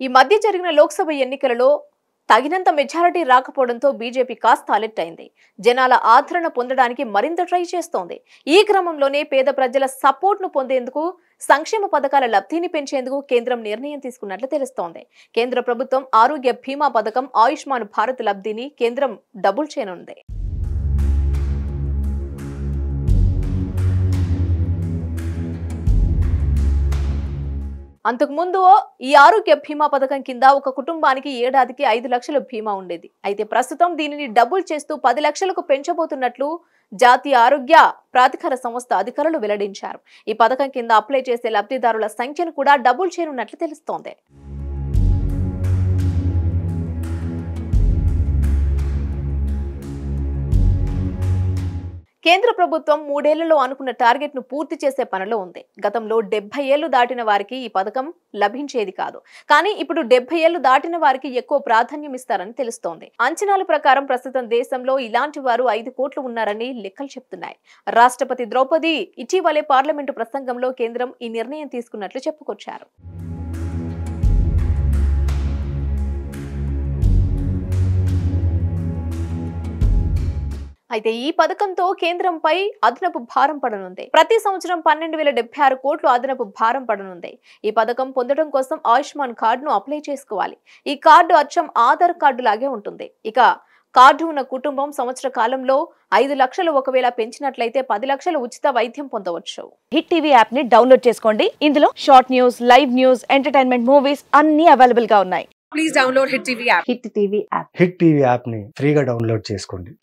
ఈ మధ్య జరిగిన లోక్సభ ఎన్నికలలో తగినంత మెజారిటీ రాకపోవడంతో బీజేపీ కాస్త అలర్ట్ అయింది. జనాల ఆదరణ పొందడానికి మరింత ట్రై చేస్తోంది. ఈ క్రమంలోనే పేద ప్రజల సపోర్ట్ ను పొందేందుకు సంక్షేమ పథకాల లబ్ధిని పెంచేందుకు కేంద్రం నిర్ణయం తీసుకున్నట్లు తెలుస్తోంది. కేంద్ర ప్రభుత్వం ఆరోగ్య బీమా పథకం ఆయుష్మాన్ భారత్ లబ్ధిని కేంద్రం డబుల్ చేయనుంది. అంతకుముందు ఈ ఆరోగ్య బీమా పథకం కింద ఒక కుటుంబానికి ఏడాదికి 5 లక్షల బీమా ఉండేది. అయితే ప్రస్తుతం దీనిని డబుల్ చేస్తూ 10 లక్షలకు పెంచబోతున్నట్లు జాతీయ ఆరోగ్య ప్రాధికార సంస్థ అధికారులు వెల్లడించారు. ఈ పథకం కింద అప్లై చేసే లబ్ధిదారుల సంఖ్యను కూడా డబుల్ చేయనున్నట్లు తెలుస్తోంది. కేంద్ర ప్రభుత్వం 3 ఏళ్లలో అనుకున్న టార్గెట్ ను పూర్తి చేసే పనిలో ఉంది. గతంలో 70 ఏళ్లు దాటిన వారికి ఈ పథకం లభించేది కాదు. కానీ ఇప్పుడు 70 ఏళ్లు దాటిన వారికి ఎక్కువ ప్రాధాన్యం ఇస్తారని తెలుస్తోంది. అంచనాల ప్రకారం ప్రస్తుతం దేశంలో ఇలాంటి వారు 5 కోట్లు ఉన్నారని లెక్కలు చెప్తున్నాయి. రాష్ట్రపతి ద్రౌపది ఇటీవలే పార్లమెంటు ప్రసంగంలో కేంద్రం ఈ నిర్ణయం తీసుకున్నట్లు చెప్పుకొచ్చారు. అయితే ఈ పథకంతో కేంద్రంపై అదనపు భారం పడనుంది. ప్రతి సంవత్సరం 12,076 కోట్లు అదనపు భారం పడనుంది. ఈ పథకం పొందడం కోసం ఆయుష్మాన్ కార్డును అప్లై చేసుకోవాలి. ఈ కార్డు అచ్చం ఆధార్ కార్డు లాగే ఉంటుంది. ఇక కార్డు ఉన్న కుటుంబం సంవత్సర కాలంలో 5 లక్షలు ఒకవేళ పెంచినట్లయితే 10 లక్షల ఉచిత వైద్యం పొందవచ్చు. హిట్ టీవీ యాప్ ని డౌన్లోడ్ చేసుకోండి. ఇందులో short news, live news, entertainment movies అన్ని అవైలబుల్ గా ఉన్నాయి. Please download Hit TV app. Hit TV app hit TV app ని ఫ్రీగా డౌన్లోడ్ చేసుకోండి.